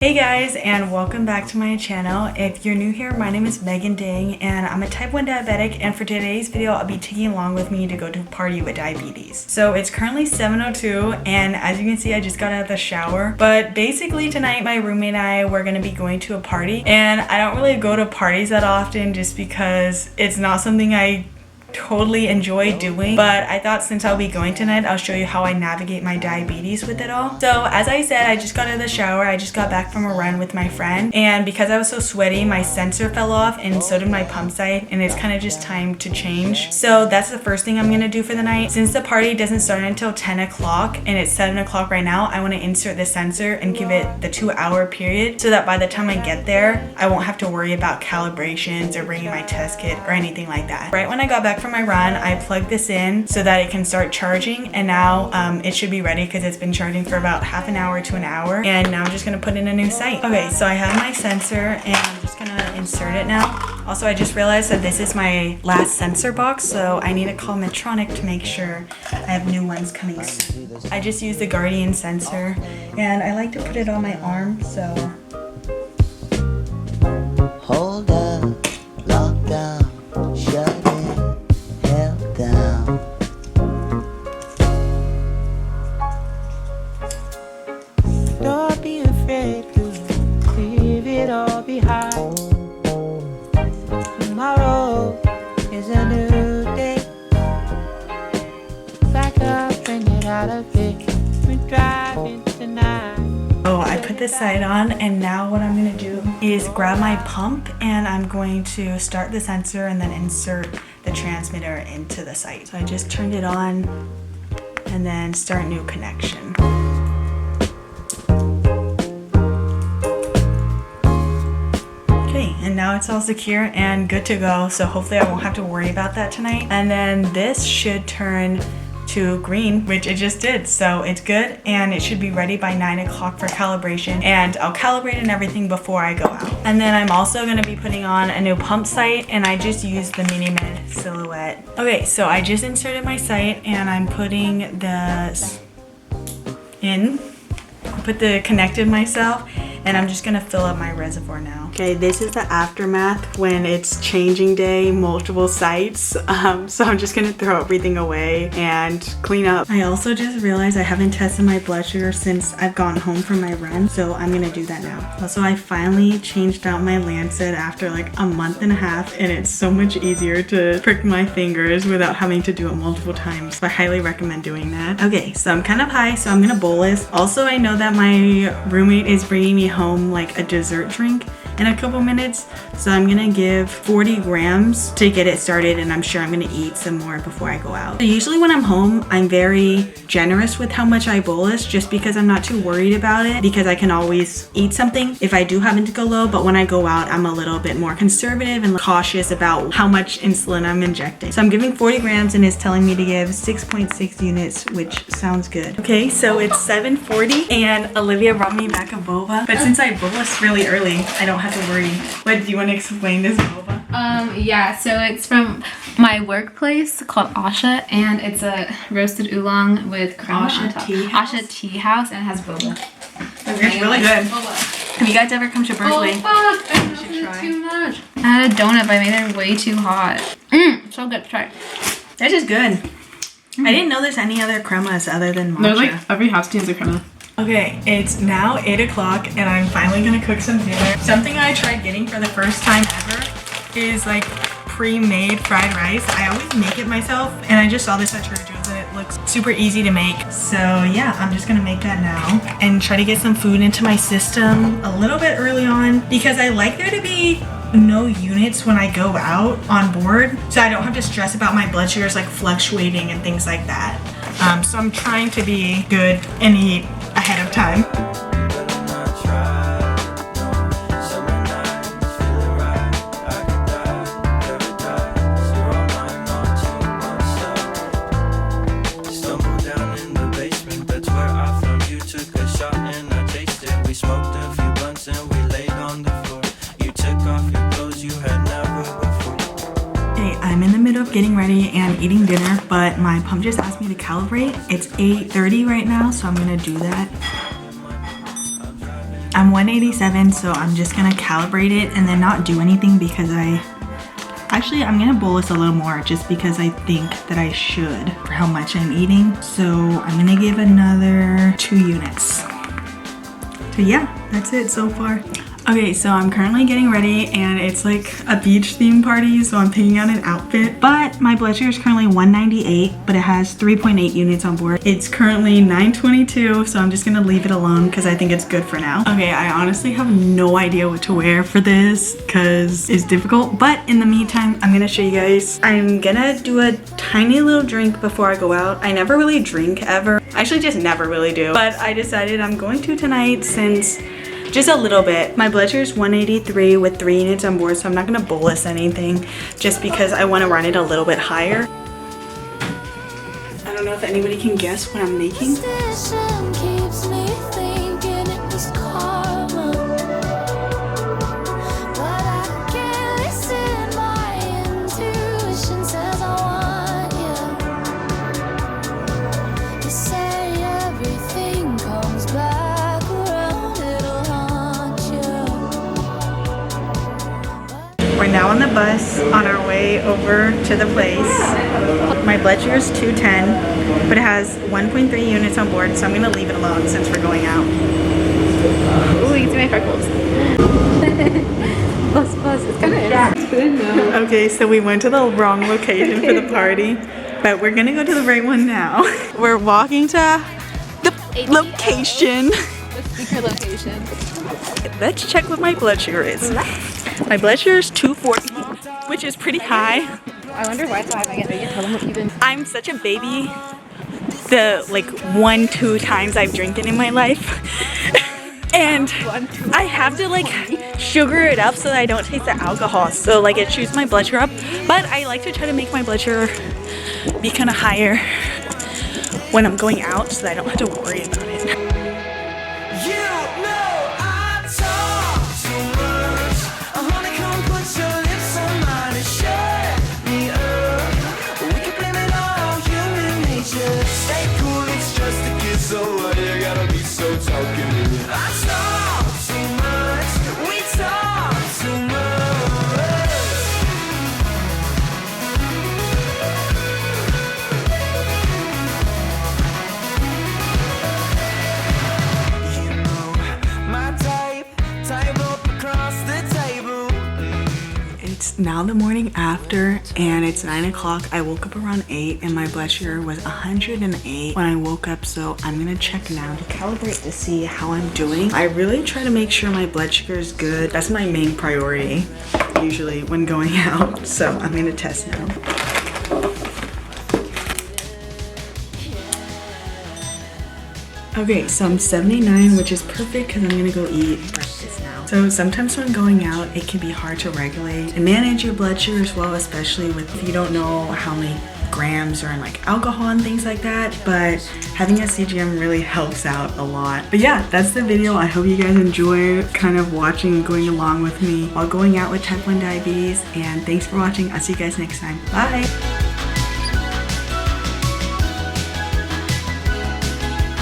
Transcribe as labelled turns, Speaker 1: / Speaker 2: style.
Speaker 1: Hey guys, and welcome back to my channel. If you're new here, my name is Megan Dang and I'm a type 1 diabetic, and for today's video I'll be taking along with me to go to a party with diabetes. So it's currently 7:02 and as you can see I just got out of the shower, but basically tonight my roommate and I were going to be going to a party, and I don't really go to parties that often just because it's not something I totally enjoy doing, but I thought since I'll be going tonight, I'll show you how I navigate my diabetes with it all. So as I said, I just got out of the shower. I just got back from a run with my friend, and because I was so sweaty, my sensor fell off and so did my pump site, and it's kind of just time to change. So that's the first thing I'm gonna do for the night. Since the party doesn't start until 10 o'clock and it's 7 o'clock right now, I want to insert the sensor and give it the 2-hour period so that by the time I get there, I won't have to worry about calibrations or bringing my test kit or anything like that. Right when I got back from my run, I plugged this in so that it can start charging, and now it should be ready because it's been charging for about half an hour to an hour, and now I'm just gonna put in a new site. Okay, so I have my sensor and I'm just gonna insert it now. Also, I just realized that this is my last sensor box, so I need to call Medtronic to make sure I have new ones coming soon. I just used the Guardian sensor and I like to put it on my arm, so
Speaker 2: hold up, lock down, shut it, held down. Don't be afraid to leave it all behind. Tomorrow is a new day. Back up and get out of it. We're driving tonight.
Speaker 1: oh, I put the site on, and now what I'm gonna do is grab my pump and I'm going to start the sensor and then insert the transmitter into the site. So I just turned it on and then start new connection. Okay, and now it's all secure and good to go, so hopefully I won't have to worry about that tonight. And then this should turn to green, which it just did, so it's good, and it should be ready by 9 o'clock for calibration, and I'll calibrate and everything before I go out. And then I'm also going to be putting on a new pump site, and I just used the MiniMed Silhouette. Okay, so I just inserted my site and I'm putting the in, connected myself, and I'm just gonna fill up my reservoir now. Okay, this is the aftermath when it's changing day, multiple sites. So I'm just gonna throw everything away and clean up. I also just realized I haven't tested my blood sugar since I've gone home from my run, so I'm gonna do that now. Also, I finally changed out my Lancet after like a month and a half, and it's so much easier to prick my fingers without having to do it multiple times. So I highly recommend doing that. Okay, so I'm kind of high, so I'm gonna bolus. Also, I know that my roommate is bringing me home like a dessert drink in a couple minutes, so I'm gonna give 40 grams to get it started, and I'm sure I'm gonna eat some more before I go out. So usually when I'm home, I'm very generous with how much I bolus, just because I'm not too worried about it, because I can always eat something if I do happen to go low. But when I go out, I'm a little bit more conservative and cautious about how much insulin I'm injecting. So I'm giving 40 grams and it's telling me to give 6.6 units, which sounds good. Okay, so it's 7:40 and Olivia brought me back a boba, but since I bolus really early, I don't have to worry. But do you want to explain this boba?
Speaker 3: Yeah, so it's from my workplace called Asha, and it's a roasted oolong with crema
Speaker 1: Asha
Speaker 3: on top.
Speaker 1: Tea House?
Speaker 3: Asha Tea House, and it has boba.
Speaker 1: It's really good.
Speaker 3: Boba.
Speaker 1: Have you guys ever come to Berkeley?
Speaker 3: Oh fuck, I
Speaker 1: should
Speaker 3: melted
Speaker 1: try.
Speaker 3: it too much. I had a donut, but I made it way too hot. So good, try it.
Speaker 1: That is good. I didn't know there's any other cremas other than matcha.
Speaker 4: There's like every house team's a crema.
Speaker 1: Okay, it's now 8 o'clock and I'm finally gonna cook some dinner. Something I tried getting for the first time ever is like pre-made fried rice. I always make it myself, and I just saw this at Trader Joe's and it looks super easy to make. So yeah, I'm just gonna make that now and try to get some food into my system a little bit early on, because I like there to be no units when I go out on board, so I don't have to stress about my blood sugars like fluctuating and things like that. So I'm trying to be good and eat ahead of time.
Speaker 5: Stumbled down in the basement, that's where I found you. Took a shot and I tasted. We smoked a few blunts and we laid on the floor. You took off your clothes you had never before.
Speaker 1: Okay, I'm in the middle of getting ready and eating dinner, but my pump just asked me to calibrate. It's 8:30 right now, so I'm gonna do that. I'm 187, so I'm just gonna calibrate it and then not do anything because I'm gonna bolus a little more just because I think that I should for how much I'm eating. So I'm gonna give another 2 units. So yeah, that's it so far. Okay, so I'm currently getting ready and it's like a beach theme party, so I'm picking out an outfit. But my blood sugar is currently 198, but it has 3.8 units on board. It's currently 9:22, so I'm just gonna leave it alone because I think it's good for now. Okay, I honestly have no idea what to wear for this because it's difficult. But in the meantime, I'm gonna show you guys. I'm gonna do a tiny little drink before I go out. I never really drink ever. I actually just never really do. But I decided I'm going to tonight since just a little bit. My blood sugar is 183 with 3 units on board, so I'm not gonna bolus anything just because I wanna run it a little bit higher. I don't know if anybody can guess what I'm making. We're now on the bus on our way over to the place. My blood sugar is 210, but it has 1.3 units on board, so I'm gonna leave it alone since we're going out.
Speaker 3: Ooh, you can see my freckles. Buzz, it's kind of
Speaker 1: Okay, so we went to the wrong location for the party, but we're gonna go to the right one now. We're walking to the location.
Speaker 3: The speaker location.
Speaker 1: Let's check what my blood sugar is. My blood sugar is 240, which is pretty high.
Speaker 3: I wonder why it's high. I get tell them what even.
Speaker 1: I'm such a baby. The like 1-2 times I've drinking in my life. And I have to like sugar it up so that I don't taste the alcohol. So like it shoots my blood sugar up. But I like to try to make my blood sugar be kind of higher when I'm going out so that I don't have to worry about it. It's now the morning after and it's 9 o'clock. I woke up around 8 and my blood sugar was 108 when I woke up, so I'm gonna check now to calibrate to see how I'm doing. I really try to make sure my blood sugar is good. That's my main priority usually when going out, so I'm gonna test now. Okay, so I'm 79, which is perfect because I'm gonna go eat breakfast now. So sometimes when going out, it can be hard to regulate and manage your blood sugar as well, especially if you don't know how many grams are in like alcohol and things like that. But having a CGM really helps out a lot. But yeah, that's the video. I hope you guys enjoy kind of watching and going along with me while going out with type 1 diabetes. And thanks for watching. I'll see you guys next time. Bye.